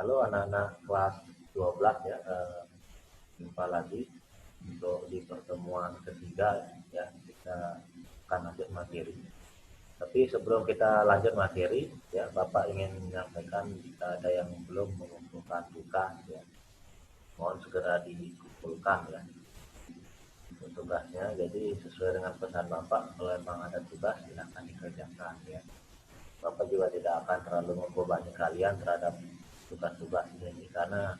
Halo anak-anak kelas 12 ya, jumpa lagi untuk di pertemuan ketiga ya, kita akan lanjut materi. Tapi sebelum kita lanjut materi ya, Bapak ingin menyampaikan jika ada yang belum mengumpulkan tugas ya, mohon segera dikumpulkan ya untuk tugasnya. Jadi sesuai dengan pesan Bapak, kalau memang ada tugas silakan dikerjakan ya. Bapak juga tidak akan terlalu membebani kalian terhadap tugas-tugas ini karena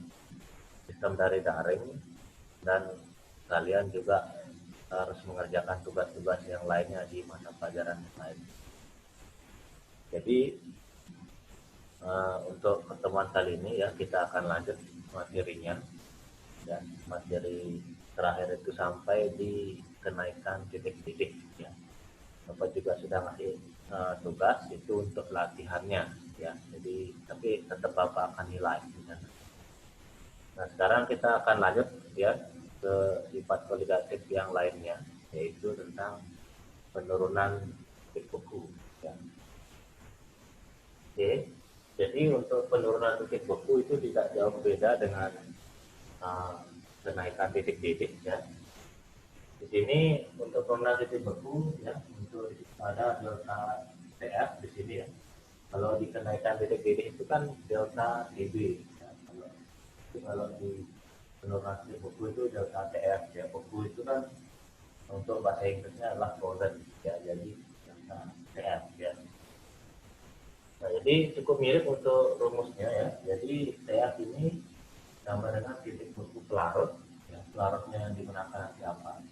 sistem dari daring dan kalian juga harus mengerjakan tugas-tugas yang lainnya di mata pelajaran yang lain. Jadi untuk pertemuan kali ini ya kita akan lanjut materinya ya, materi terakhir itu sampai di kenaikan titik-titik ya. Bapak juga sudah ngasih tugas itu untuk latihannya ya. Jadi tapi tetap Bapak akan nilai ya. Nah, sekarang kita akan lanjut ya ke sifat kualitatif yang lainnya, yaitu tentang penurunan titik beku. Ya. Oke, jadi untuk penurunan titik beku itu tidak jauh beda dengan uh, kenaikan titik-titik ya. Di sini untuk penurunan titik beku ya, untuk ada delta TF di sini ya. Kalau di kenaikan titik-titik itu kan delta TB. Ya. Kalau di penurunan titik beku itu delta TF ya. Beku itu kan untuk bahasa Inggrisnya adalah frozen ya, jadi delta TF ya. Nah, jadi cukup mirip untuk rumusnya ya. Jadi TF ini sama dengan titik beku pelarut ya. Pelarutnya yang digunakan siapa?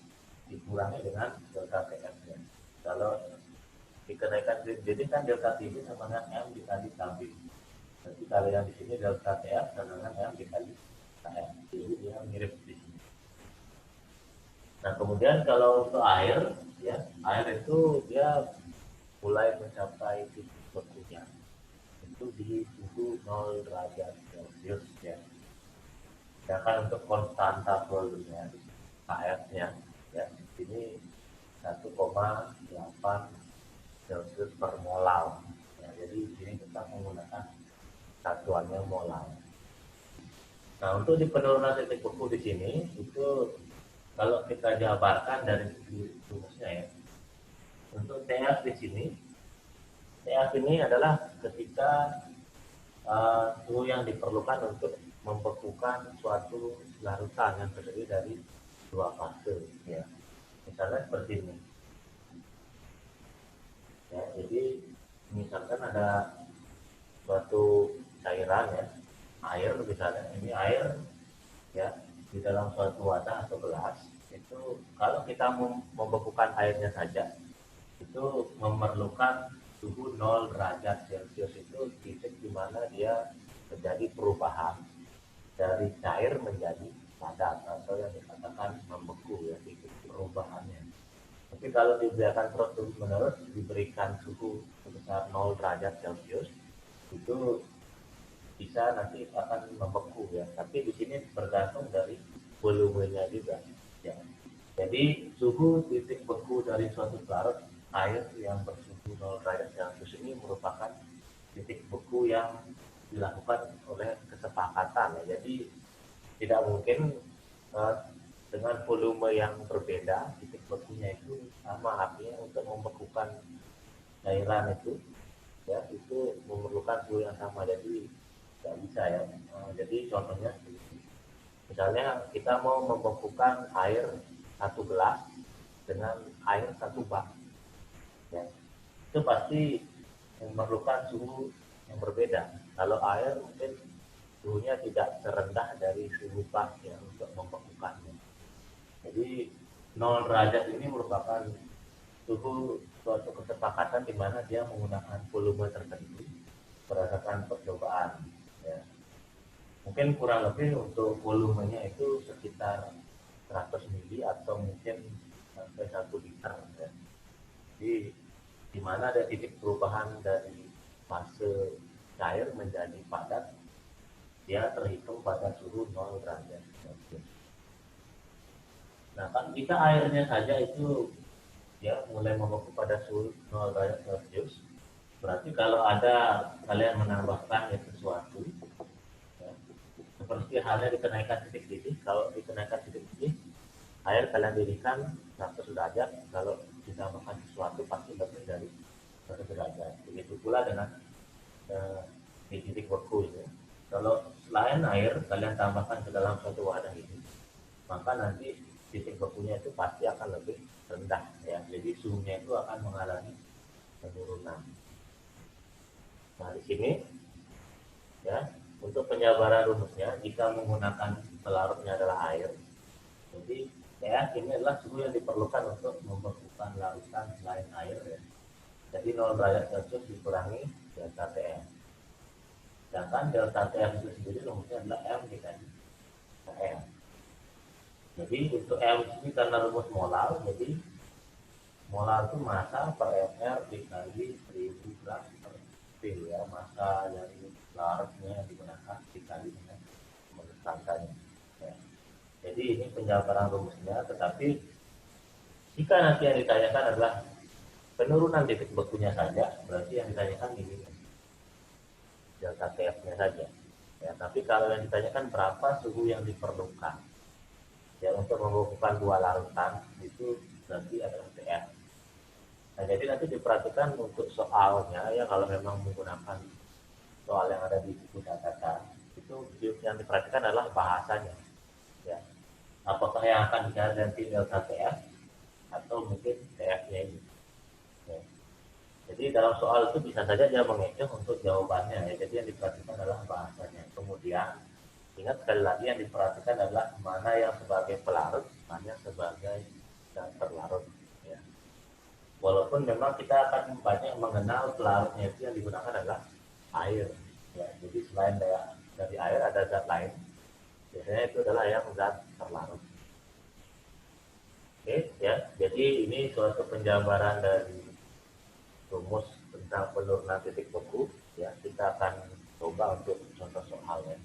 Dikurangi dengan delta TF ya. Kalau dikenaikan jadi kan delta TB sama dengan M dikali KB. Jadi kalau yang di sini delta TF sama dengan M dikali KF. Jadi dia mirip di sini. Nah, kemudian kalau untuk air ya, air itu dia mulai mencapai titik bekunya itu di suhu 0 derajat Celcius ya. Sedangkan untuk konstanta volumenya KF-nya ya, ini 1,8 Celcius per molal. Ya, jadi di sini kita menggunakan satuannya molal. Nah, untuk di penurunan titik beku di sini itu kalau kita jabarkan dari rumusnya ya, untuk TF di sini, TF ini adalah ketika suhu yang diperlukan untuk membekukan suatu larutan yang terdiri dari dua fase ya. Misalnya seperti ini. Ya, jadi misalkan ada suatu cairan ya, air misalnya, ini air ya di dalam suatu wadah atau gelas itu kalau kita membekukan airnya saja itu memerlukan suhu 0 derajat Celcius, itu titik di mana dia terjadi perubahan dari cair menjadi padat atau yang dikatakan membeku ya, titik perubahannya. Tapi kalau dibiarkan terus menerus diberikan suhu sebesar 0 derajat Celcius itu bisa nanti akan membeku ya. Tapi di sini bergantung dari volumenya juga ya. Jadi suhu titik beku dari suatu pelarut air yang bersuhu 0 derajat Celcius ini merupakan titik beku yang dilakukan oleh kesepakatan ya. Jadi tidak mungkin dengan volume yang berbeda titik bekunya itu sama, artinya untuk membekukan cairan itu ya itu memerlukan suhu yang sama, jadi nggak bisa ya. Jadi contohnya misalnya kita mau membekukan air satu gelas dengan air satu bak ya, itu pasti memerlukan suhu yang berbeda. Kalau air mungkin suhunya tidak serendah dari suhu bak ya untuk membekukannya. Jadi 0 derajat ini merupakan suhu suatu kesepakatan di mana dia menggunakan volume tertentu berdasarkan percobaan ya. Mungkin kurang lebih untuk volumenya itu sekitar 100 mili atau mungkin sampai 1 liter ya. Jadi di mana ada titik perubahan dari fase cair menjadi padat, dia terhitung pada suhu 0 derajat Celcius. Nah, kan jika airnya saja itu ya mulai membeku pada suhu 0 derajat Celcius, berarti kalau ada kalian menambahkan ya sesuatu ya, halnya dikenaikan titik-titik. Kalau dikenaikan titik-titik, air kalian dirikan 100 derajat. Kalau ditambahkan sesuatu pasti lebih dari 100 derajat. Begitu pula dengan di titik beku ini. Kalau selain air kalian tambahkan ke dalam suatu wadah ini, maka nanti titik bekunya itu pasti akan lebih rendah ya. Jadi suhunya itu akan mengalami penurunan. Nah di sini ya, untuk penjabaran rumusnya jika menggunakan pelarutnya adalah air, jadi ya ini adalah suhu yang diperlukan untuk membekukan larutan selain air ya. Jadi 0 derajat Celcius dikurangi delta Tm. Sedangkan delta Tm itu sendiri rumusnya adalah M dikali Tm. Jadi untuk M ini karena rumus molar, jadi molar itu massa per mr dikali 1000 gram per mil ya, massa dari larutnya yang digunakan dikali dengan menurut ya. Jadi ini penjabaran rumusnya, tetapi jika nanti yang ditanyakan adalah penurunan titik bekunya saja, berarti yang ditanyakan ini delta TF-nya saja. Ya, tapi kalau yang ditanyakan berapa suhu yang diperlukan ya untuk membekukan dua larutan, itu berarti adalah TF. Nah, jadi nanti diperhatikan untuk soalnya ya, kalau memang menggunakan soal yang ada di buku catatan, itu yang diperhatikan adalah bahasanya. Ya, apakah yang akan diganti delta TF atau mungkin TF-nya ini. Ya. Jadi dalam soal itu bisa saja dia mengecoh untuk jawabannya ya. Jadi yang diperhatikan adalah bahasanya. Kemudian ingat sekali lagi yang diperhatikan adalah mana yang sebagai pelarut, mana sebagai dasar larut. Ya. Walaupun memang kita akan banyak mengenal pelarutnya itu yang digunakan adalah air. Ya. Jadi selain dari air ada zat lain. Biasanya itu adalah yang zat terlarut. Oke, ya. Jadi ini suatu penjabaran dari rumus tentang penurunan titik beku. Ya, kita akan coba untuk contoh soalnya.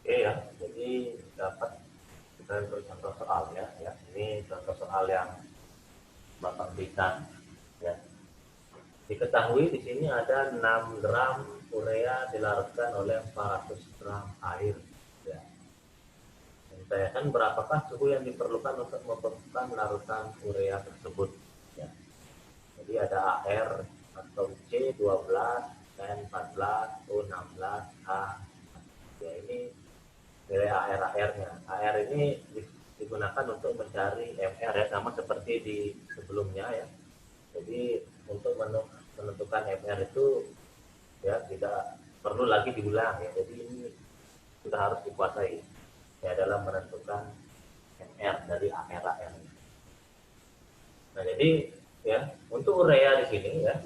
Oke ya, jadi dapat kita beri contoh soal ya. Ini contoh soal yang Bapak berikan ya. Diketahui di sini ada 6 gram urea dilarutkan oleh 400 gram air ya. Ditanyakan berapakah suhu yang diperlukan untuk membekukan larutan urea tersebut ya. Jadi ada AR atau C12, N14, O16, A. Ya ini nilai AR-nya. AR ini digunakan untuk mencari MR ya, sama seperti di sebelumnya ya. Jadi untuk menentukan MR itu ya tidak perlu lagi diulang ya. Jadi ini sudah harus dikuasai ya dalam menentukan MR dari AR. Nah jadi ya untuk urea di sini ya,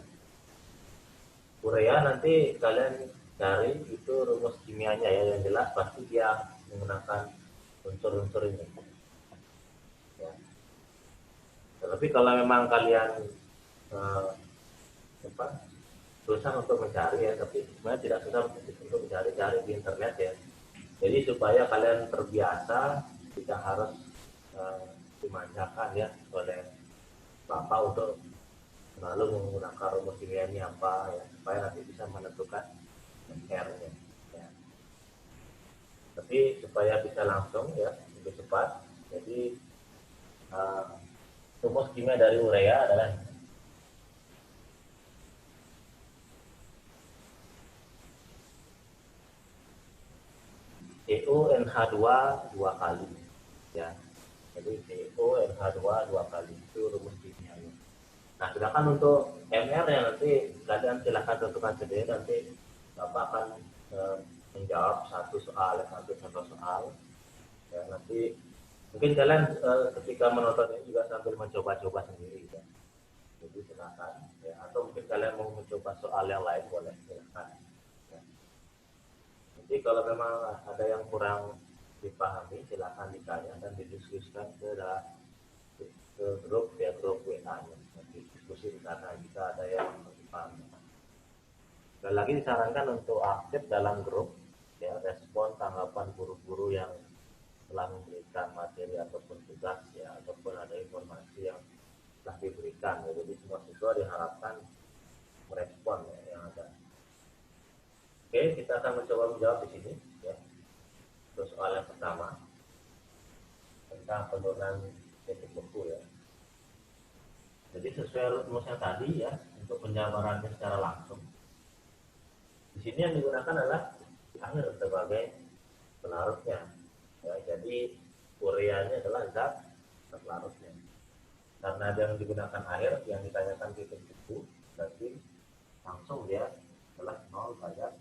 urea nanti kalian cari itu rumus kimianya ya, yang jelas pasti dia menggunakan unsur-unsur ini ya. Tapi kalau memang kalian eh, apa, susah untuk mencari ya, tapi sebenarnya tidak susah untuk mencari-cari di internet ya. Jadi supaya kalian terbiasa, tidak harus dimanjakan ya oleh bapak untuk selalu menggunakan rumus kimia ini apa ya, supaya nanti bisa menentukan R-nya ya. Tapi supaya bisa langsung ya, lebih cepat, jadi rumus kimia dari urea adalah CuNH2 dua kali ya. Jadi CuNH2 dua kali itu rumus kimianya. Nah, sedangkan untuk MR yang nanti kalian silahkan tentukan sendiri, nanti Bapak akan menjawab satu soal ya. Nanti mungkin kalian ketika menonton ini juga sambil mencoba-coba sendiri ya. Jadi silakan ya, atau mungkin kalian mau mencoba soal yang lain boleh, silakan ya. Jadi kalau memang ada yang kurang dipahami, silakan ditanya dan didiskusikan ke grup ya, grup WA-nya. Nanti diskusi di sana jika ada yang dipahami. Dan lagi disarankan untuk aktif dalam grup ya, respon tanggapan guru-guru yang telah memberikan materi ataupun tugas ya, ataupun ada informasi yang telah diberikan ya. Jadi semua siswa diharapkan merespon ya, yang ada. Oke, kita akan mencoba menjawab di sini ya. Terus soal yang pertama tentang penurunan titik beku ya. Jadi sesuai rumusnya tadi ya, untuk penjabarannya secara langsung. Di sini yang digunakan adalah air sebagai pelarutnya. Ya, jadi ureanya adalah zat pelarutnya. Karena yang digunakan air, yang ditanyakan titik beku, berarti langsung dia adalah 0 derajat.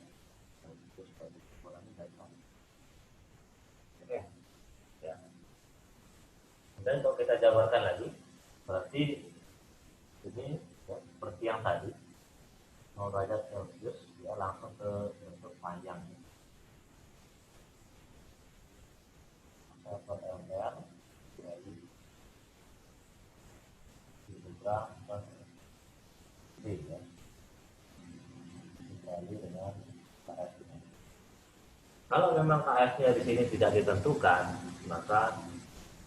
Oke, ya. Dan kalau kita jabarkan lagi, berarti ini ya, seperti yang tadi 0 derajat Celcius ya, langsung ke bentuk panjang. Per MR dari dibuka per D ya, dikali dengan KF. Kalau memang KF-nya di sini tidak ditentukan, maka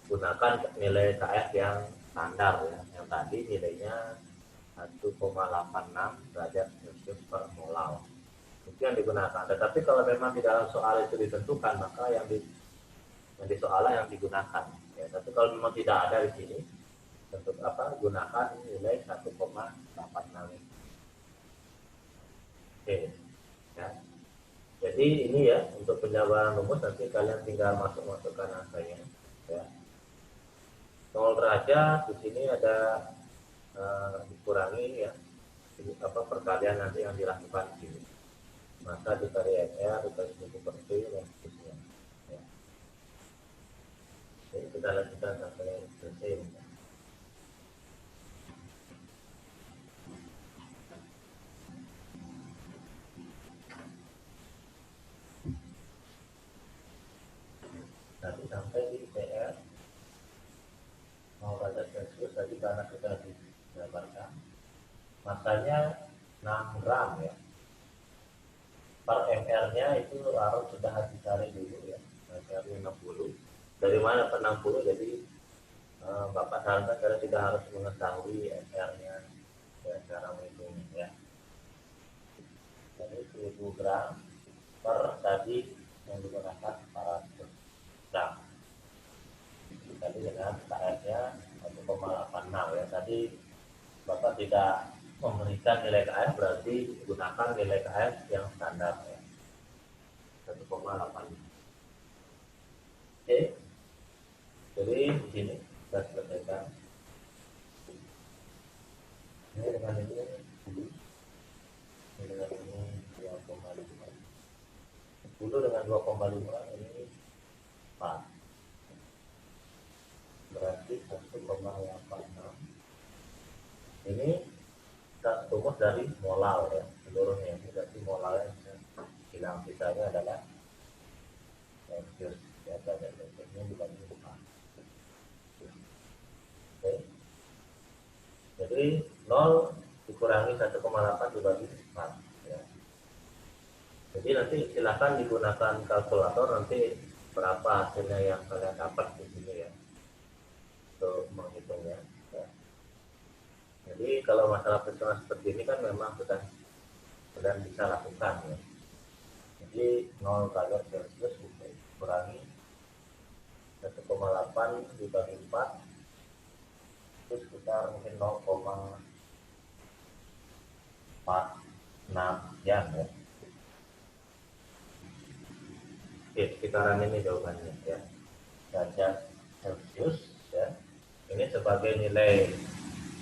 gunakan nilai KF yang standar ya, yang tadi nilainya 1,86 derajat Celcius per molal. Itu yang digunakan. Tetapi kalau memang di dalam soal itu ditentukan, maka yang di soalnya yang digunakan. Ya, tapi kalau memang tidak ada di sini, untuk apa? Gunakan nilai 1,86. Oke, ya. Jadi ini ya untuk penjabaran rumus, nanti kalian tinggal masukkan angkanya. Ya. 0 derajat di sini ada dikurangi ya, apa perkalian nanti yang dilakukan di sini. Maka dikali MR dikali 1 per T dan seterusnya. Ya. Jadi kita lanjutkan sampai selesai. Nanti sampai di PR 0 derajat Celcius tadi karena sudah digambarkan. Masanya 6 gram ya. Per MR-nya itu harus sudah dicari dulu ya. Cari 60. Dari mana per 60? Jadi Bapak sarankan kalian tidak harus mengetahui MR-nya ya, cara menghitungnya ya. Jadi 1000 gram per tadi yang digunakan 400 gram. Tadi dengan KF-nya 1,86 ya. Tadi Bapak tidak memberikan nilai KF, berarti gunakan nilai KF yang standar ya. 1,8. Oke. Jadi di sini kita selesaikan. Ini dengan ini dengan ini 2,5. 10 dengan 2,5 ini 4. Berarti 1,86. Ini kita rumus dari molal ya. seluruhnya. Ini berarti molalnya hilang, sisanya adalah Celsius ya, derajat Celsiusnya dibagi 4. Oke. Jadi 0 dikurangi 1,8 dibagi 4 ya. Jadi nanti silahkan digunakan kalkulator nanti berapa hasilnya yang kalian dapat di sini ya, untuk menghitungnya ya. Jadi kalau masalah perhitungan seperti ini kan memang sudah bisa lakukan ya. Jadi 0 derajat Celcius dikurangi 1,8 dibagi 4 itu sekitar mungkin 0,46 jam ya. Oke, sekitaran ini jawabannya ya. Derajat Celcius ya. Ini sebagai nilai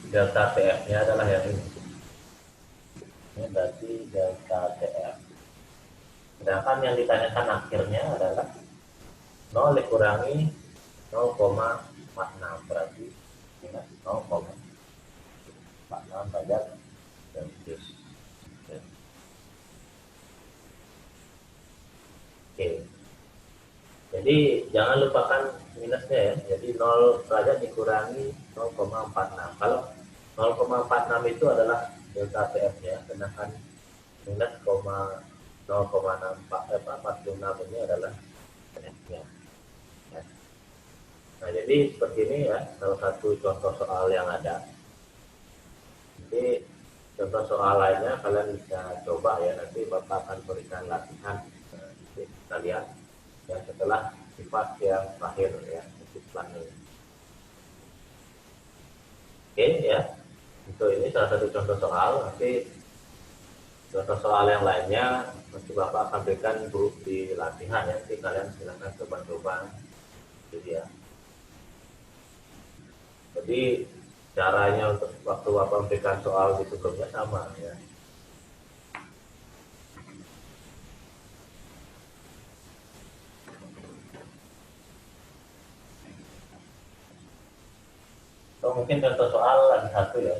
delta TF-nya adalah yang ini. Ini berarti delta TF. Sedangkan yang ditanyakan akhirnya adalah 0 dikurangi 0,46 berarti ingat 0,46 derajat Celcius. Oke. Jadi jangan lupakan minusnya ya. Jadi 0 derajat dikurangi 0,46. Kalau 0,46 itu adalah delta TF-nya, sedangkan minus 0,46 ini adalah TF-nya. Ya. Nah, jadi seperti ini ya, salah satu contoh soal yang ada. Jadi contoh soal lainnya kalian bisa coba ya, nanti Bapak akan berikan latihan kalian ya setelah sifat yang terakhir ya, sifat ini. Oke ya, untuk ini salah satu contoh soal. Nanti contoh soal yang lainnya nanti Bapak akan berikan di latihan ya, nanti kalian silakan coba-coba gitu ya. Jadi caranya untuk waktu Bapak memberikan soal di sebelumnya sama ya. Atau mungkin contoh soal lagi satu ya.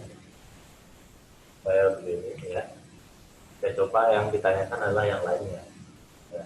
Saya begini ya. Saya coba yang ditanyakan adalah yang lainnya. Ya.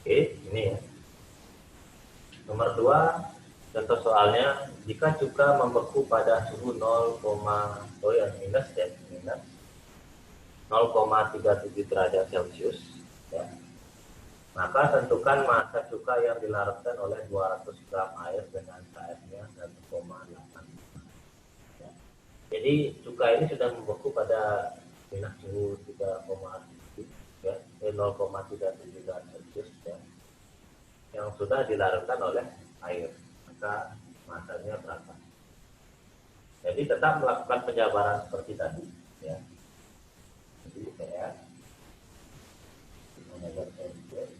Oke, ini ya. Nomor 2, contoh soalnya, jika cuka membeku pada suhu minus 0,37 derajat Celcius, ya, maka tentukan massa cuka yang dilarutkan oleh 200 gram air dengan KF-nya 1,8. Ya. Jadi cuka ini sudah membeku pada minus suhu 3,7 ya, 0,37 derajat Celcius ya, yang sudah dilarutkan oleh air, maka massanya berapa? Jadi tetap melakukan penjabaran seperti tadi ya. Jadi saya mengajar Celsius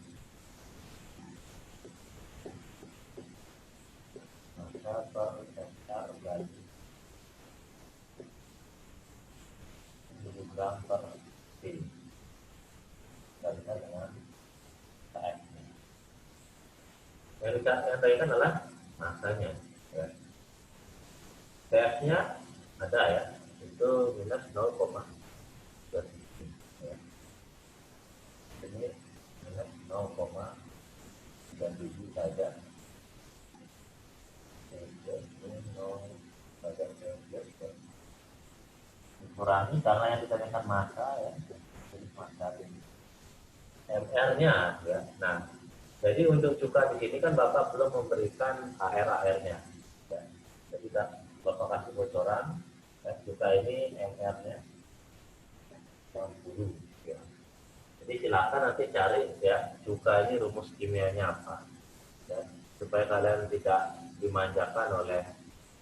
massa per hektar bagi 10 gram per detik dibandingkan dengan KF. Yang ditanyakan adalah massanya ya. TF-nya ada ya, itu minus 0,37 saja. Dikurangi karena yang ditanyakan masa ya, jadi masa ini. MR-nya ya. Nah, jadi untuk cuka di sini kan Bapak belum memberikan AR-nya. Ya. Jadi Bapak kasih bocoran, ya, cuka ini MR-nya 60. Ya. Jadi silakan nanti cari ya cuka ini rumus kimianya apa. Ya. Supaya kalian tidak dimanjakan oleh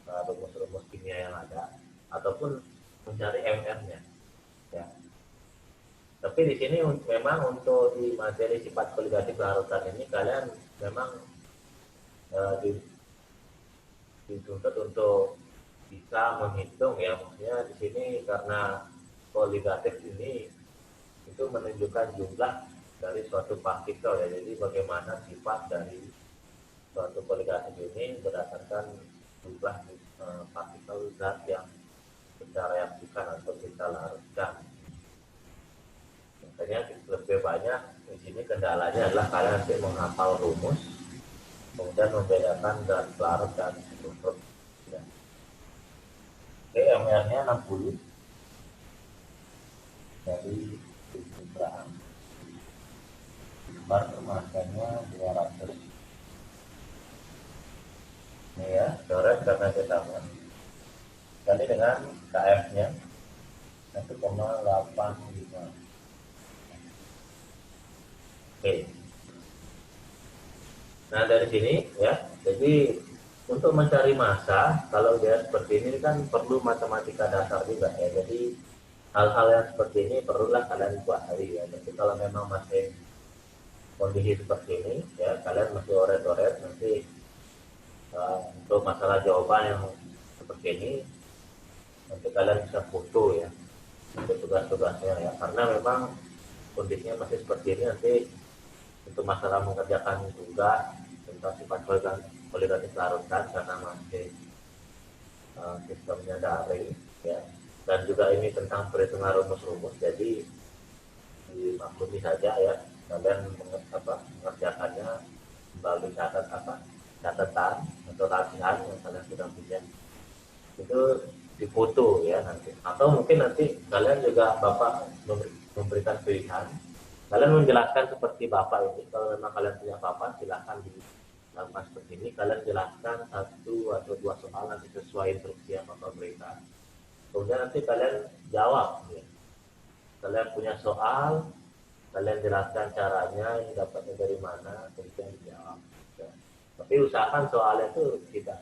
rumus-rumus kimia yang ada, ataupun mencari MR-nya. Ya. Tapi di sini memang untuk di materi sifat koligatif larutan ini kalian memang dituntut untuk bisa menghitung ya, maksudnya di sini karena koligatif ini itu menunjukkan jumlah dari suatu partikel ya, jadi bagaimana sifat dari suatu koligatif ini berdasarkan jumlah partikel zat yang kita reaksikan atau kita larutkan. Makanya lebih banyak di sini kendalanya adalah kalian nanti menghafal rumus, kemudian membedakan gas larut dan struktur. Ya. Oke, MR-nya 60 dari 7 gram. Bar kemasannya 200. Ini ya, coret karena ketahuan. Kali dengan KF-nya 1,85. Oke. Nah dari sini ya, jadi untuk mencari massa kalau dia seperti ini kan perlu matematika dasar juga ya. Jadi hal-hal yang seperti ini perlulah kalian kuasai ya. Jadi kalau memang masih kondisi seperti ini ya, kalian masih oret-oret nanti untuk masalah jawaban yang seperti ini nanti kalian bisa foto ya untuk tugas-tugasnya ya. Karena memang kondisinya masih seperti ini, nanti untuk masalah mengerjakan tugas tentang sifat koligatif larutan karena masih sistemnya daring ya, dan juga ini tentang perhitungan rumus-rumus, jadi dimaklumi saja ya, kalian mengerjakannya melalui catatan atau latihan yang kalian sudah punya itu difoto ya nanti, atau mungkin nanti kalian juga Bapak memberikan pilihan. Kalian menjelaskan seperti Bapak ini, kalau memang kalian punya papan silahkan dilakukan seperti ini. Kalian jelaskan 1 atau 2 soal nanti sesuai instruksi yang Bapak berikan. Kemudian nanti kalian jawab. Ya. Kalian punya soal, kalian jelaskan caranya, ini dapatnya dari mana, kemudian dijawab. Ya. Tapi usahakan soalnya itu tidak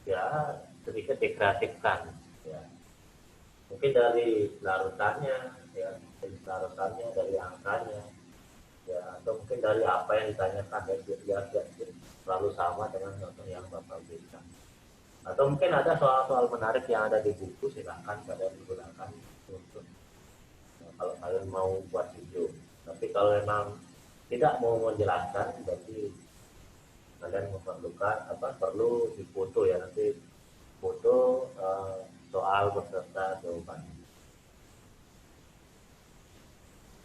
ya sedikit dikreatifkan. Ya. Mungkin dari larutannya, ya, dari larutannya, dari angkanya, ya, atau mungkin dari apa yang ditanyakan ya, selalu sama dengan contoh yang Bapak berikan. Atau mungkin ada soal-soal menarik yang ada di buku, silahkan kalian gunakan untuk kalau kalian mau buat video. Tapi kalau memang tidak mau menjelaskan, berarti kalian memerlukan perlu difoto ya, nanti foto soal beserta jawabannya.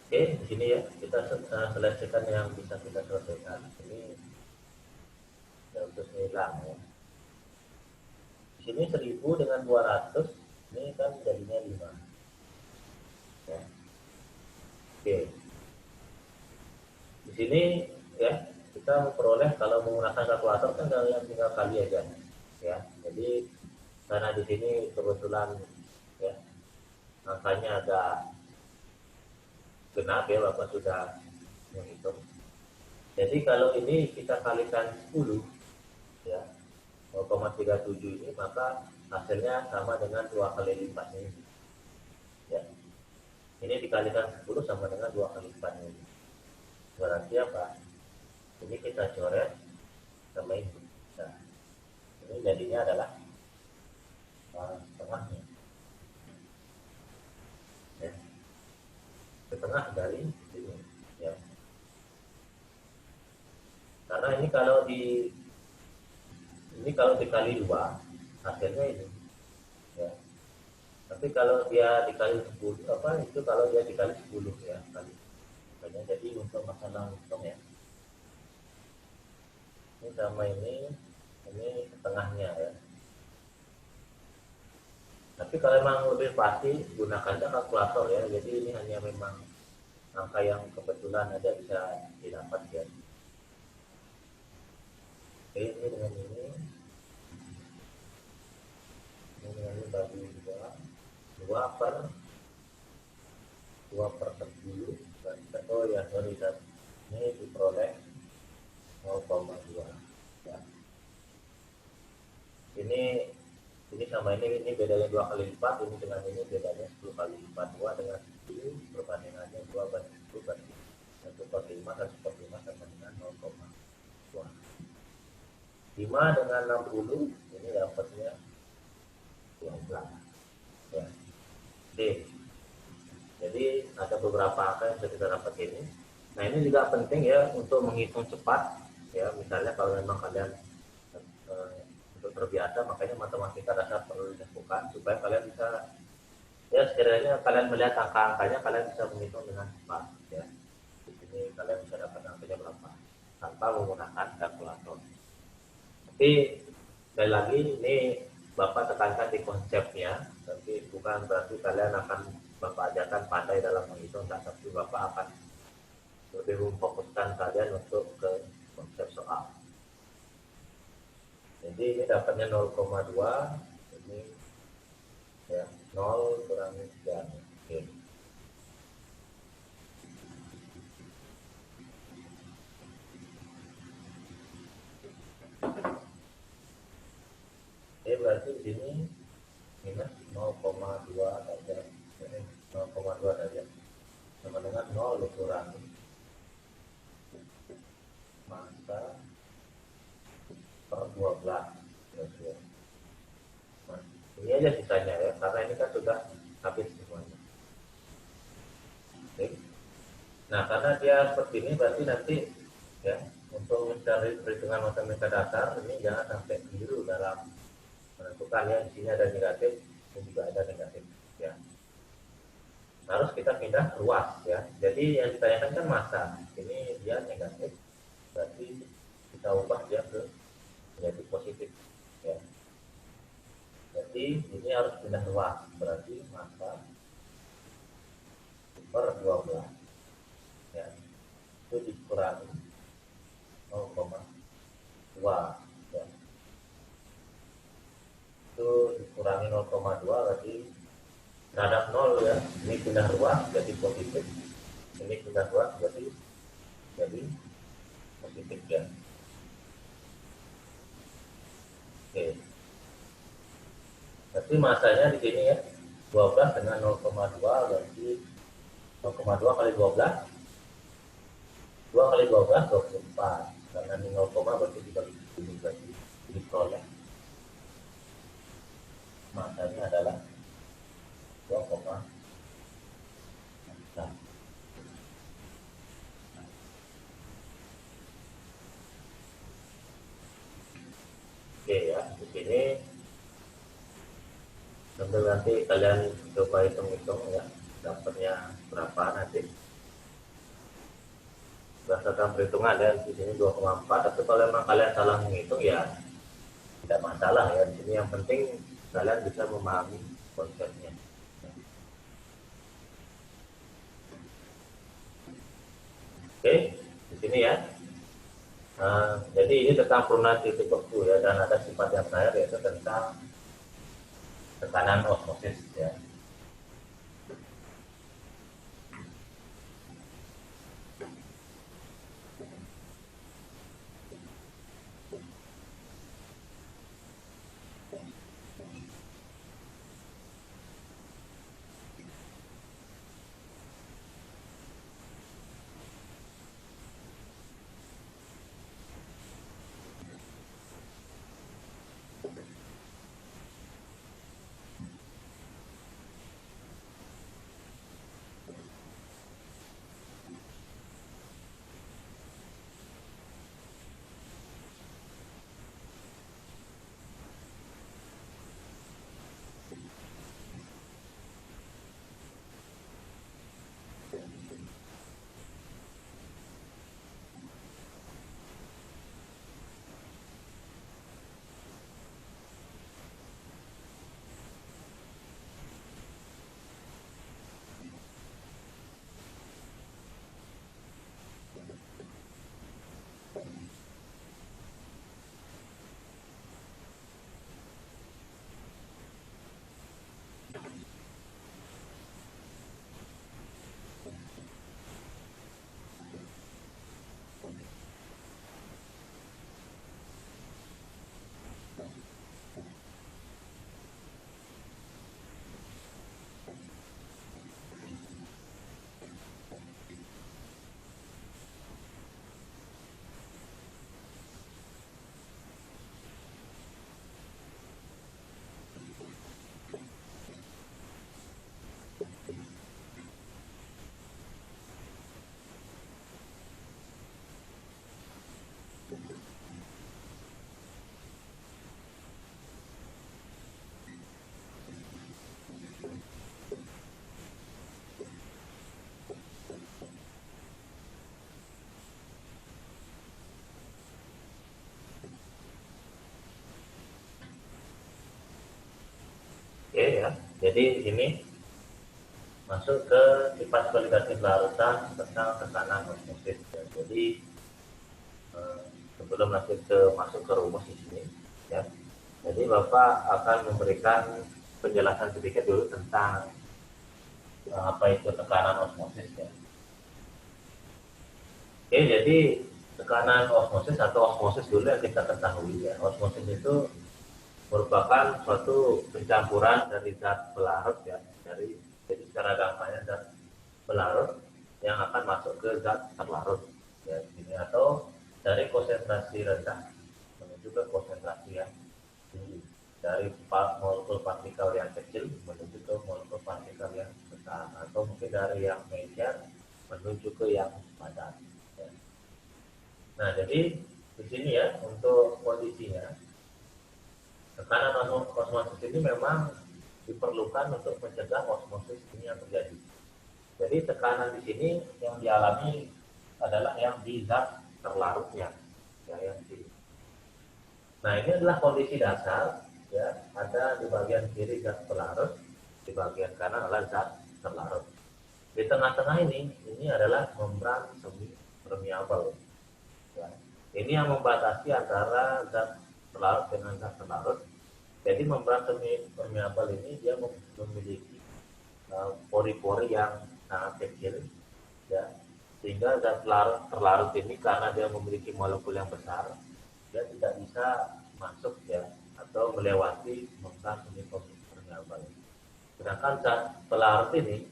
Oke, di sini ya kita selesaikan yang bisa kita selesaikan. Ini untuk hilang ya. Di sini 1000 dengan 200, ini kan jadinya 5. Ya. Oke. Di sini ya kita memperoleh kalau menggunakan kalkulator kan kalian tinggal kali aja. Ya. Jadi karena di sini kebetulan ya angkanya agak genap ya, Bapak sudah menghitung. Jadi kalau ini kita kalikan 10 ya 0,37 ini, maka hasilnya sama dengan 2 kali lipatnya ini. Ya. Ini dikalikan 10 sama dengan 2 kali lipatnya ini. Berarti apa? Ini kita coret sama ini. Nah, ini jadinya adalah setengahnya. Ya. Setengah dari ini. Ya. Karena ini kalau dikali 2 hasilnya ini. Ya. Tapi kalau dia dikali 10 itu kalau dia dikali 10 ya kali. Makanya jadi untuk masalah hitung ya. Ini sama ini setengahnya ya. Tapi kalau memang lebih pasti gunakan kalkulator ya. Jadi ini hanya memang angka yang kebetulan ada bisa didapat ya. Oke, ini dengan ini bagi dua per 10. Oh ya, sorry, ini diperoleh 0,2 ya. Ini sama ini bedanya 2 kali lipat, ini dengan ini bedanya 10 kali lipat. 2 dengan 10 perbandingannya 2 banding 10 banding 1/5 dan 1/5 sama dengan 0,2. 5 dengan 60 ini dapatnya 12 ya. Oke, jadi ada beberapa angka yang bisa kita dapat ini. Nah ini juga penting ya untuk menghitung cepat ya. Misalnya kalau memang kalian untuk terbiasa, makanya matematika dasar perlu dilakukan supaya kalian bisa ya sekiranya kalian melihat angka-angkanya kalian bisa menghitung dengan cepat ya. Di sini kalian bisa dapat angkanya berapa tanpa menggunakan kalkulator. Tapi sekali lagi ini Bapak tekankan di konsepnya, tapi bukan berarti kalian akan Bapak ajarkan pandai dalam menghitung, tapi Bapak akan lebih memfokuskan kalian untuk ke konsep soal. Jadi ini dapatnya 0,2, ini ya 0 kurangi 3. Oke. Berarti di sini minus 0,2 saja. Ini 0,2 saja. Sama dengan 0 dikurangi massa per 12. Nah, ini aja sisanya ya, karena ini kan sudah habis semuanya. Oke. Nah, karena dia seperti ini berarti nanti ya untuk mencari perhitungan matematika dasar ini jangan sampai keliru dalam menentukan ya. Di sini ada negatif dan juga ada negatif ya. Harus kita pindah ruas ya. Jadi yang ditanyakan kan massa, ini dia negatif, berarti kita ubah dia ke menjadi positif ya. Jadi ini harus pindah ruas, berarti massa per 12 ya, itu dikurangi 0,2 ya. Itu dikurangi 0,2 berarti terhadap 0 ya. Ini pindah ruas jadi positif, ini pindah ruas jadi positif ya. Oke. Berarti masanya di sini ya 12 dengan 0,2 berarti 0,2 kali 12, 2 kali 12 24. Karena ini 0, berarti dibagi 7 berarti diperoleh masanya adalah 2,6. Oke ya, di sini sambil nanti kalian coba hitung-hitung ya dapatnya berapa nanti berdasarkan perhitungan ya. Di sini 2,4, tapi kalau memang kalian salah menghitung ya tidak masalah ya. Di sini yang penting kalian bisa memahami konsepnya. Oke, di sini ya. Nah, jadi ini tentang perubahan titik waktu ya, dan ada sifat yang terakhir yaitu tentang tekanan osmosis ya. Oke ya. Jadi ini masuk ke sifat kualitatif larutan tentang tekanan osmosis. Ya. Jadi sebelum lanjut ke masuk ke rumus di sini, ya. Jadi Bapak akan memberikan penjelasan sedikit dulu tentang apa itu tekanan osmosis ya. Oke, jadi tekanan osmosis atau osmosis dulu yang kita ketahui ya. Osmosis itu merupakan suatu pencampuran dari zat pelarut ya, jadi secara gampangnya zat pelarut yang akan masuk ke zat terlarut ya ini, atau dari konsentrasi rendah menuju ke konsentrasi yang tinggi, dari molekul partikel yang kecil menuju ke molekul partikel yang besar, atau mungkin dari yang major menuju ke yang padat ya. Nah, jadi di sini ya untuk kondisinya tekanan osmosis ini memang diperlukan untuk mencegah osmosis ini yang terjadi. Jadi tekanan di sini yang dialami adalah yang di zat terlarutnya, ya, yang di. Nah, ini adalah kondisi dasar, ya, ada di bagian kiri zat pelarut, di bagian kanan adalah zat terlarut. Di tengah-tengah ini adalah membran semi permeabel. Ya. Ini yang membatasi antara zat terlarut dengan zat terlarut. Jadi membran semi permeabel ini dia memiliki pori-pori yang sangat kecil, ya, sehingga zat terlarut ini karena dia memiliki molekul yang besar, dia tidak bisa masuk ya atau melewati membran semi permeabel. Sedangkan zat pelarut ini,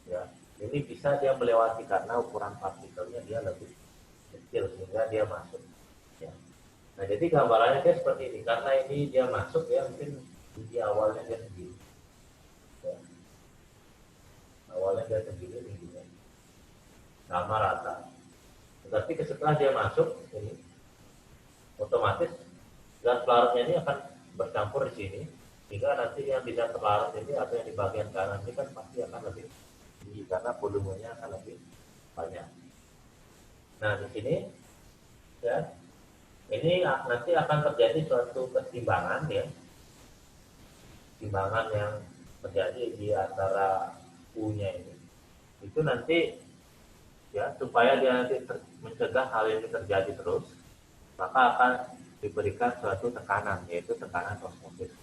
ya, ini bisa dia melewati karena ukuran partikelnya dia lebih kecil sehingga dia masuk. Ya. Nah, jadi gambarannya dia seperti ini. Karena ini dia masuk ya, mungkin di awalnya dia segini. Ya. Awalnya dia segini tingginya. Sama rata. Tetapi setelah dia masuk, ini otomatis gas pelarutnya ini akan bercampur di sini. Sehingga nanti yang di zat pelarut ini atau yang di bagian kanan ini kan pasti akan lebih tinggi karena volumenya akan lebih banyak. Nah, di sini ya, ini nanti akan terjadi suatu keseimbangan ya, keseimbangan yang terjadi di antara U-nya ini. Itu nanti ya supaya dia nanti mencegah hal ini terjadi terus, maka akan diberikan suatu tekanan, yaitu tekanan osmosis.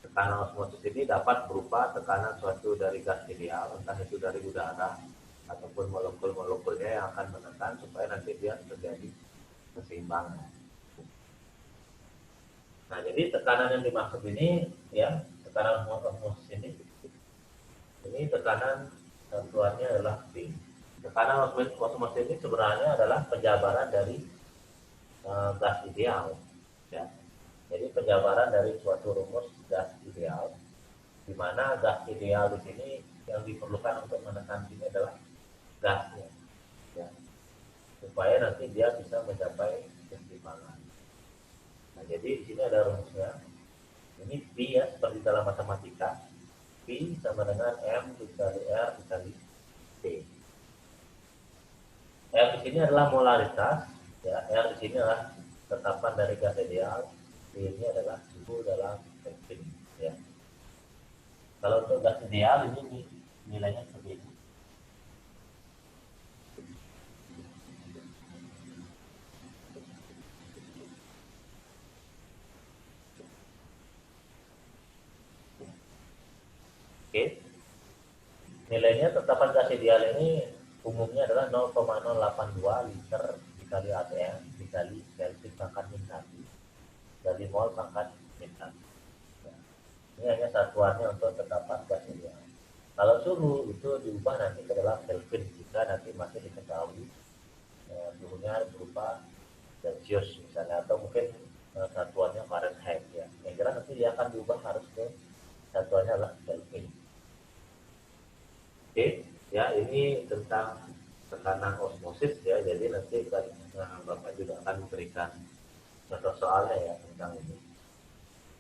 Tekanan osmosis ini dapat berupa tekanan suatu dari gas ideal, entah itu dari udara ataupun molekul-molekulnya yang akan menekan supaya nanti dia terjadi keseimbangan. Nah, jadi tekanan yang dimaksud ini, ya, tekanan osmosis ini tekanan satuannya adalah P. Tekanan osmosis ini sebenarnya adalah penjabaran dari gas ideal, ya. Jadi penjabaran dari suatu rumus gas ideal, di mana gas ideal di sini yang diperlukan untuk menekan ini adalah gasnya, ya, supaya nanti dia bisa mencapai keseimbangan. Nah, jadi di sini ada rumusnya. Ini P ya, seperti dalam matematika. P sama dengan M dikali R dikali T. R di sini adalah molaritas, ya. R di sini adalah tetapan dari gas ideal. T ini adalah suhu dalam Kelvin, ya. Kalau untuk gas ideal ini nilainya seperti ini. Oke. Nilainya tetapan gas ideal ini umumnya adalah 0,082 liter dikali atm dikali Kelvin pangkat min 1 dari mol pangkat min 1. Ya. Ini hanya satuannya untuk tetapan gas ideal. Kalau suhu itu diubah nanti ke dalam Kelvin jika nanti masih diketahui suhunya berupa Celsius misalnya, atau mungkin satuannya Fahrenheit ya. Yang kira nanti dia akan diubah harus ke satuannya adalah Kelvin. Oke, ya, ini tentang tekanan osmosis ya. Jadi nanti Bapak juga akan memberikan contoh soalnya ya tentang ini.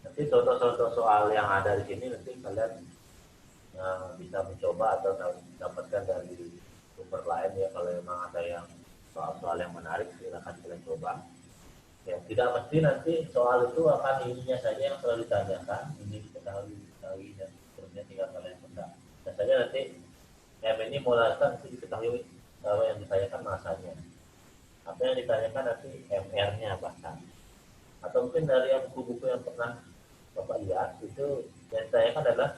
Nanti contoh-contoh soal yang ada di sini nanti kalian bisa mencoba atau dapatkan dari sumber lain ya. Kalau memang ada yang soal-soal yang menarik, silakan kalian coba. Ya, tidak mesti nanti soal itu akan ininya saja yang selalu ditanyakan, ini diketahui dan Ini tinggal kalian tebak. Biasanya nanti M ini molaritas nanti diketahui kalau yang ditanyakan masanya. Apa yang ditanyakan nanti MR-nya bahkan. Atau mungkin dari yang buku-buku yang pernah Bapak lihat itu yang ditanyakan adalah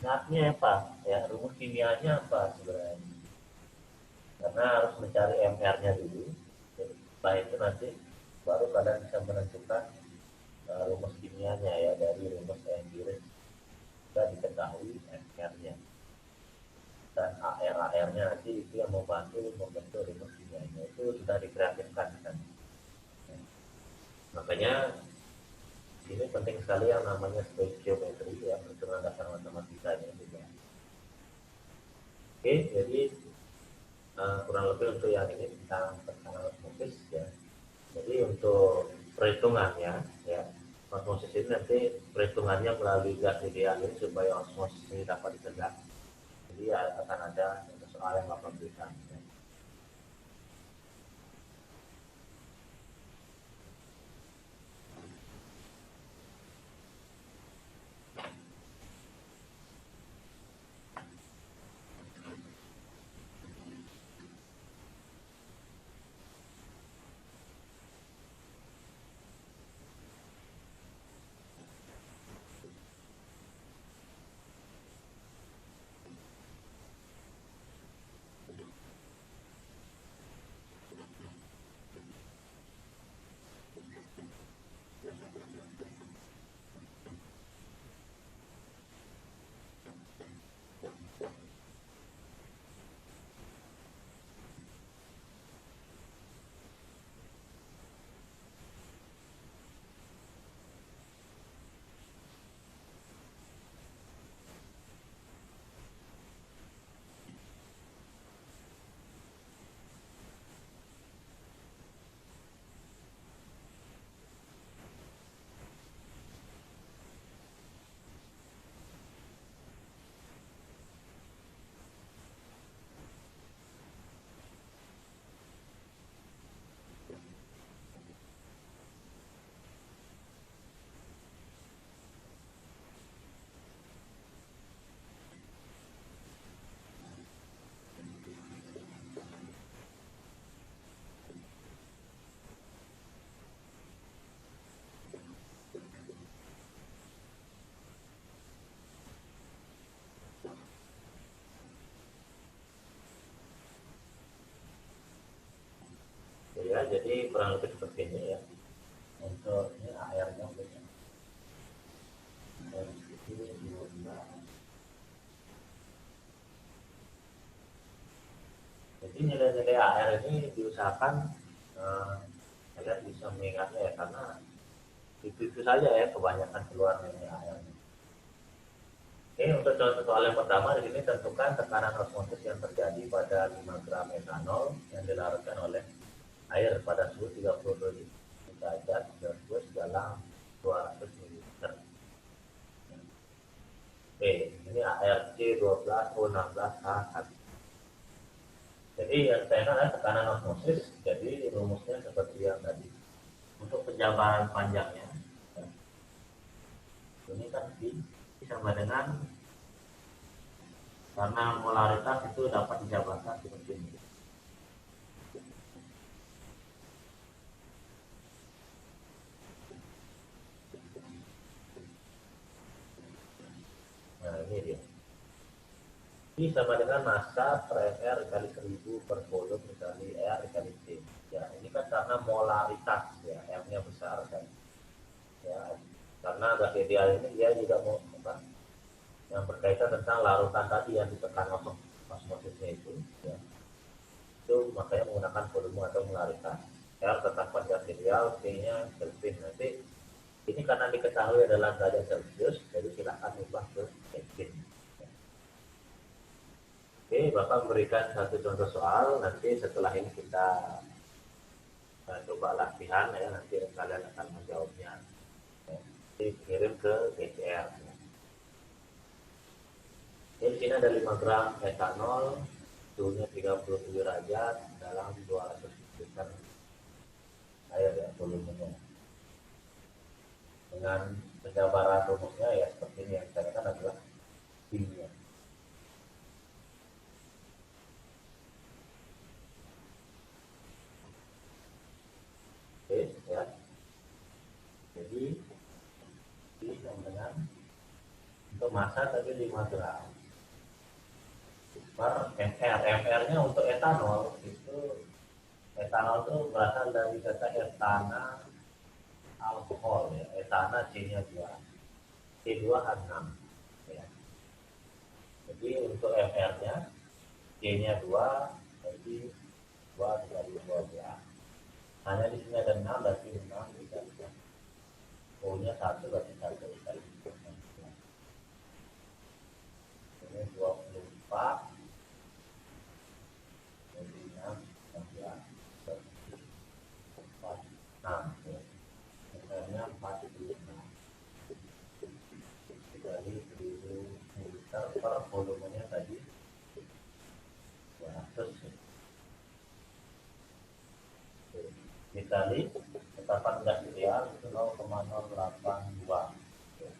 ngatnya apa, ya rumus kimianya apa sebenarnya. Karena harus mencari MR-nya dulu. Setelah itu nanti baru kalian bisa menentukan rumus kimianya ya dari rumus empiris sudah diketahui MR-nya dan AR-AR-nya nanti itu yang membantu membentuk rumus kimianya itu sudah dikreatifkan kan. Makanya ini penting sekali yang namanya stoikiometri ya, perhitungan dasar matematikanya juga. Oke, jadi kurang lebih untuk yang ini tentang tekanan osmosis ya. Jadi untuk perhitungannya ya, osmosis ini nanti perhitungannya melalui gas ideal ini supaya osmosis ini dapat ditegak. Jadi akan ada soal yang akan berikan. Ya. Ya, jadi kurang lebih seperti ini ya. Untuk ini airnya mungkin. Jadi nilai-nilai AR ini diusahakan kalian bisa mengingatnya ya karena itu saja ya kebanyakan keluar nilai AR. Oke, untuk contoh soal yang pertama di sini tentukan tekanan osmosis yang terjadi pada 5 gram etanol yang dilarutkan oleh air pada suhu 32 derajat Celcius dalam 200 ml. Oke, ini ARC 12O16H1. Jadi yang saya adalah tekanan osmosis. Jadi rumusnya seperti yang tadi. Untuk penjabaran panjangnya, ini kan sama dengan karena molaritas itu dapat dijabarkan seperti ini. Nah ini dia. Ini sama dengan massa per R kali 1000 per volume dikali R kali T. Ya, ini kan karena molaritas ya, R-nya besar kan. Ya, karena gas ideal ini dia juga mau apa, yang berkaitan tentang larutan tadi yang ditekan osmosisnya itu ya. Itu makanya menggunakan volume atau molaritas. R tetapkan gas ideal, T-nya Kelvin. Nanti ini karena diketahui adalah derajat Celcius, jadi silakan ubah ke Kelvin. Oke, Bapak memberikan satu contoh soal. Nanti setelah ini kita coba latihan ya. Nanti kalian akan menjawabnya. Dikirim ke GCR. Jadi di sini ada 5 gram etanol, suhunya 37 derajat dalam 200 liter air ya volumenya. Dengan penjabaran rumusnya ya seperti ini yang saya katakan adalah dengan untuk massa tadi 5 gram per mr. Mr-nya untuk etanol itu berasal dari kata etana alkohol ya, etana C-nya 2, C2H6 ya. Jadi untuk mr-nya C-nya 2, jadi 2 dikali 12. Hanya di sini ada 6, berarti 6 dikali O-nya 1, berarti 1 dikali 12. Ini 24, jadi 6, 16, 4, 6 ya. Misalnya 46 dikali 1000 liter per volumenya tadi 200 ya. Dikali tetapan gas ideal itu 0,082 ya.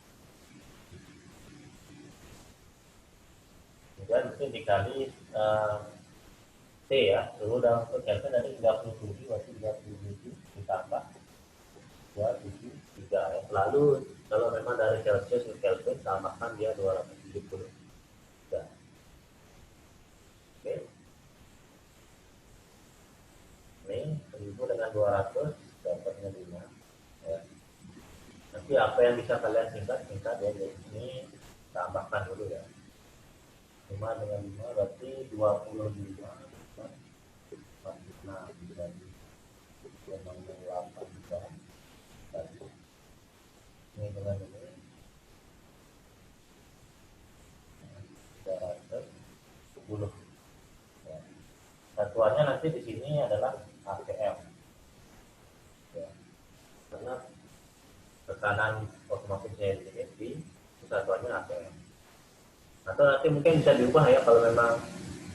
Kemudian itu dikali T ya, suhu dalam Kelvin dari 37, berarti 37 ditambah 273 ya. Lalu kalau memang dari Celsius ke Kelvin tambahkan dia 270 ya. Oke. Ini 1000 dengan 200 dapatnya 5 ya. Nanti apa yang bisa kalian singkat ya, jadi ini tambahkan dulu ya. 5 dengan 5 berarti 25, 46 jadi 88 tadi. Ini dengan ini 310 ya. Satuannya nanti di sini adalah APM ya. Karena tekanan osmosisnya di satuannya APM. Atau nanti mungkin bisa diubah ya kalau memang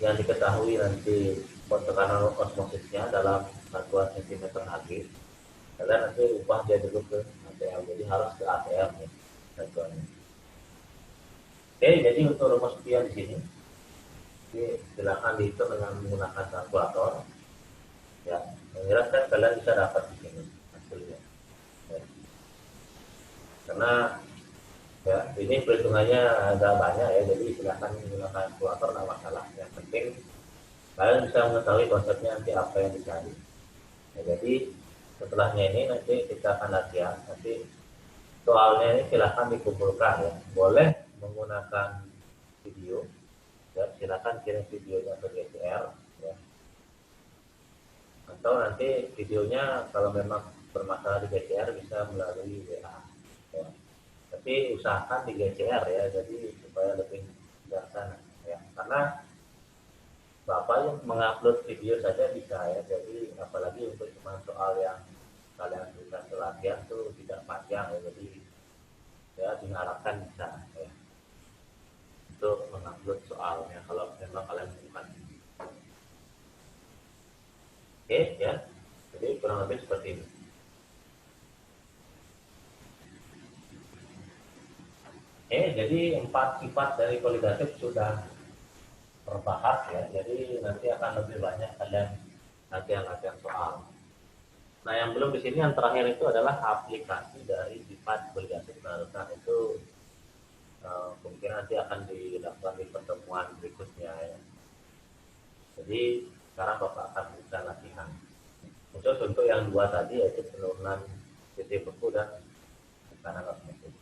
yang diketahui nanti tekanan osmosisnya dalam satuan cm Hg. Kalian nanti ubah dia dulu ke APM, jadi harus ke APM ya satuannya. Oke, jadi untuk rumus dia di sini, silakan dihitung dengan menggunakan kalkulator. Ya, yang jelas kan kalian bisa dapat di sini hasilnya. Ya. Karena ya ini perhitungannya agak banyak ya, jadi silakan menggunakan kalkulator, nggak masalah. Yang penting kalian bisa mengetahui konsepnya nanti apa yang dicari. Ya, jadi setelahnya ini nanti kita akan latihan. Nanti soalnya ini silakan dikumpulkan ya. Boleh menggunakan video. Ya, silakan kirim videonya ke GCR ya. Atau nanti videonya kalau memang bermasalah di GCR bisa melalui WA ya. Tapi usahakan di GCR ya, jadi supaya lebih bijaksana ya. Karena Bapak yang mengupload video saja bisa ya, jadi apalagi untuk cuma soal yang kalian bisa latihan tuh tidak panjang ya, jadi ya diharapkan bisa ya untuk mengupload soalnya kalau memang kalian bukan. Oke ya, jadi kurang lebih seperti ini. Oke, jadi 4 sifat dari koligatif sudah terbahas ya, jadi nanti akan lebih banyak kalian latihan-latihan soal. Nah yang belum di sini yang terakhir itu adalah aplikasi dari sifat koligatif. Nah itu mungkin nanti akan dilakukan di pertemuan berikutnya ya. Jadi sekarang Bapak akan bisa latihan. Khusus untuk yang 2 tadi yaitu penurunan titik beku dan tekanan osmosis.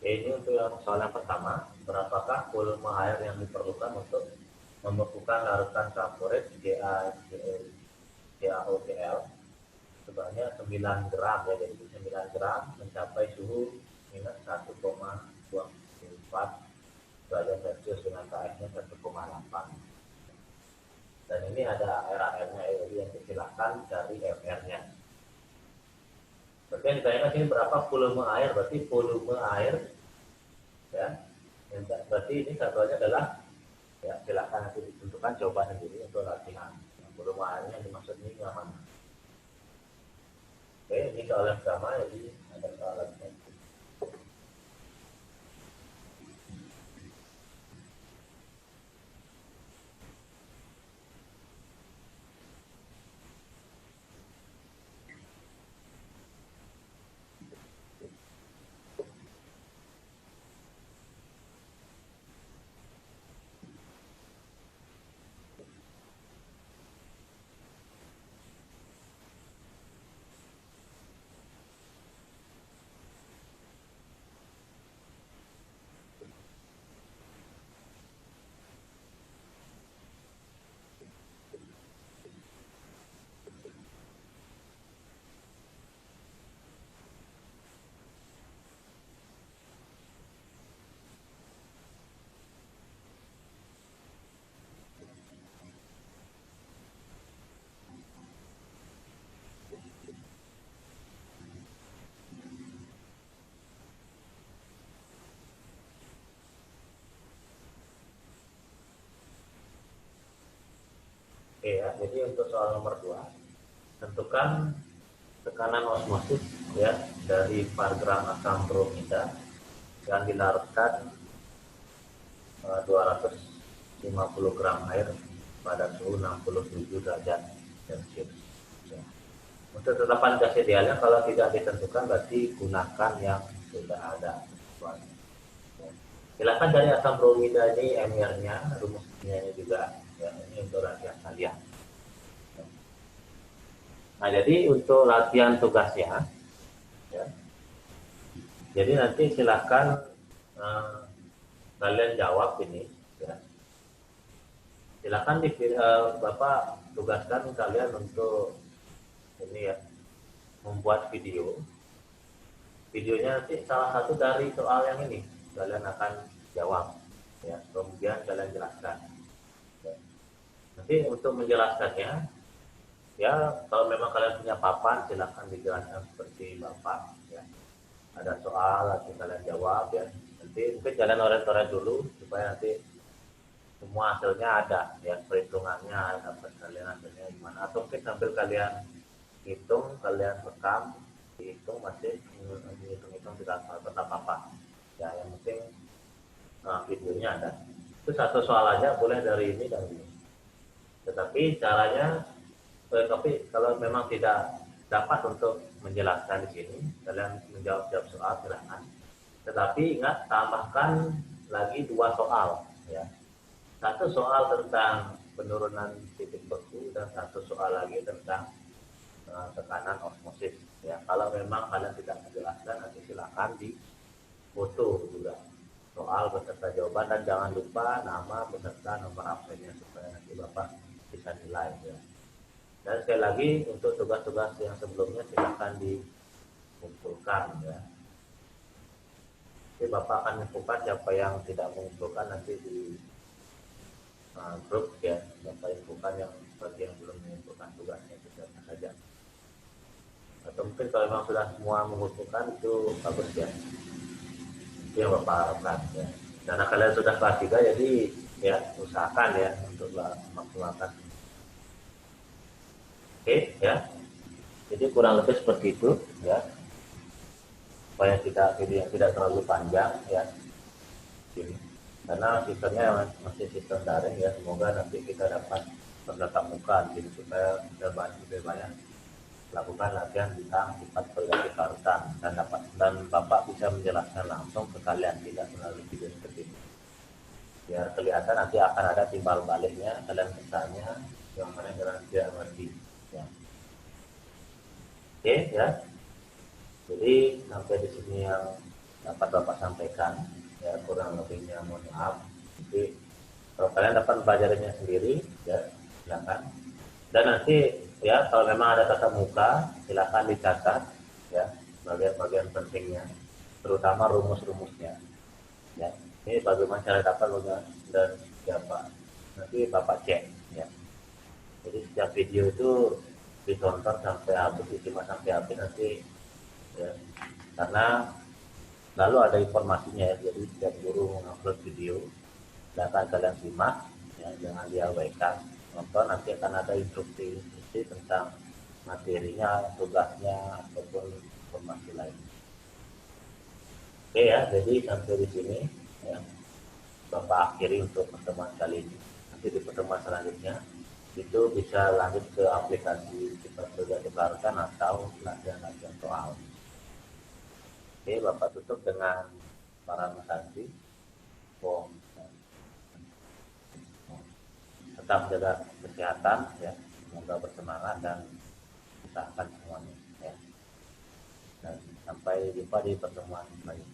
Ini untuk yang soal yang pertama, berapakah volume air yang diperlukan untuk membekukan larutan kampuret GaCl sebanyak 9 gram ya, jadi 9 gram mencapai suhu minus 1,24 derajat Celcius dengan pH-nya 1,8. Dan ini ada air-airnya, jadi yang disilahkan dari MR-nya. Berarti yang ditanyakan sini berapa volume air, berarti volume air ya. Berarti ini satuannya adalah ya, silakan nanti ditentukan coba sendiri untuk latihan. Volume airnya yang dimaksud ini yang mana? Oke, ini soal yang pertama, jadi ada soal lagi. Oke ya, jadi untuk soal nomor 2, tentukan tekanan osmosis ya dari paragram asam bromida yang dilarutkan 250 gram air pada suhu 67 derajat Celcius. Ya. Untuk tetapan gas idealnya kalau tidak ditentukan berarti gunakan yang sudah ada. Ya. Silakan dari asam bromida ini MR-nya, rumusnya juga ya, ini untuk latihan kalian. Nah, jadi untuk latihan tugasnya ya. Jadi nanti silakan kalian jawab ini ya. Silakan Bapak tugaskan kalian untuk ini ya, membuat video. Videonya nanti salah satu dari soal yang ini kalian akan jawab ya, kemudian kalian jelaskan ya. Nanti untuk menjelaskannya ya, kalau memang kalian punya papan silakan dijelaskan seperti Bapak ya. Ada soal nanti kalian jawab ya. Nanti mungkin kalian oret-oret dulu supaya nanti semua hasilnya ada ya, perhitungannya dapat kalian hasilnya gimana, atau mungkin sambil kalian hitung, kalian rekam, dihitung masih hitung-hitung tidak apa-apa ya, yang penting videonya ada. Itu satu soal aja boleh dari ini dan ini, tetapi caranya tapi kalau memang tidak dapat untuk menjelaskan di sini, kalian menjawab soal silahkan, tetapi ingat tambahkan lagi 2 soal ya. Satu soal tentang penurunan titik beku dan satu soal lagi tentang tekanan osmosis ya. Kalau memang kalian tidak menjelaskan nanti silakan di foto juga soal beserta jawaban, dan jangan lupa nama beserta nomor absennya supaya nanti Bapak bisa nilai ya. Dan sekali lagi untuk tugas-tugas yang sebelumnya silakan dikumpulkan ya. Jadi Bapak akan mengumpulkan, siapa yang tidak mengumpulkan nanti di grup ya, Bapak infokan yang bagi yang belum mengumpulkan tugasnya bisa saja. Atau mungkin kalau memang sudah semua mengumpulkan itu bagus ya, itu yang Bapak harapkan ya. Karena kalian sudah kelas 3 jadi ya usahakan ya untuk maksimalkan. Oke ya, jadi kurang lebih seperti itu ya, supaya video yang tidak terlalu panjang ya ini. Karena sistemnya masih sistem daring ya, semoga nanti kita dapat bertatap muka jadi supaya kita lebih banyak lakukan latihan tentang sifat berganti larutan dan Bapak bisa menjelaskan langsung ke kalian, tidak melalui video seperti ini. Biar kelihatan nanti akan ada timbal baliknya, kalian bertanya yang mana kalian tidak mengerti ya. Oke ya. Jadi sampai di sini yang dapat Bapak sampaikan. Ya, kurang lebihnya mohon maaf. Jadi kalau kalian dapat pelajarinya sendiri, ya silakan. Dan nanti ya kalau memang ada tatap muka, silakan dicatat ya bagian-bagian pentingnya, terutama rumus-rumusnya. Ya, ini bagaimana cara dapat dan siapa. Nanti Bapak cek ya. Jadi setiap video itu ditonton sampai habis, disimak sampai habis nanti ya. Karena lalu ada informasinya ya, jadi setiap guru mengupload video silakan kalian simak ya, jangan diabaikan, nonton, nanti akan ada instruksi tentang materinya, tugasnya ataupun informasi lain. Oke ya, jadi sampai di sini ya, Bapak akhiri untuk pertemuan kali ini. Nanti di pertemuan selanjutnya itu bisa lanjut ke aplikasi kita sudah dibarukan atau latihan-latihan soal. Oke, Bapak tutup dengan para mesantri. Tetap jaga kesehatan ya, semoga bersemangat dan usahakan semuanya ya. Dan sampai jumpa di pertemuan lain.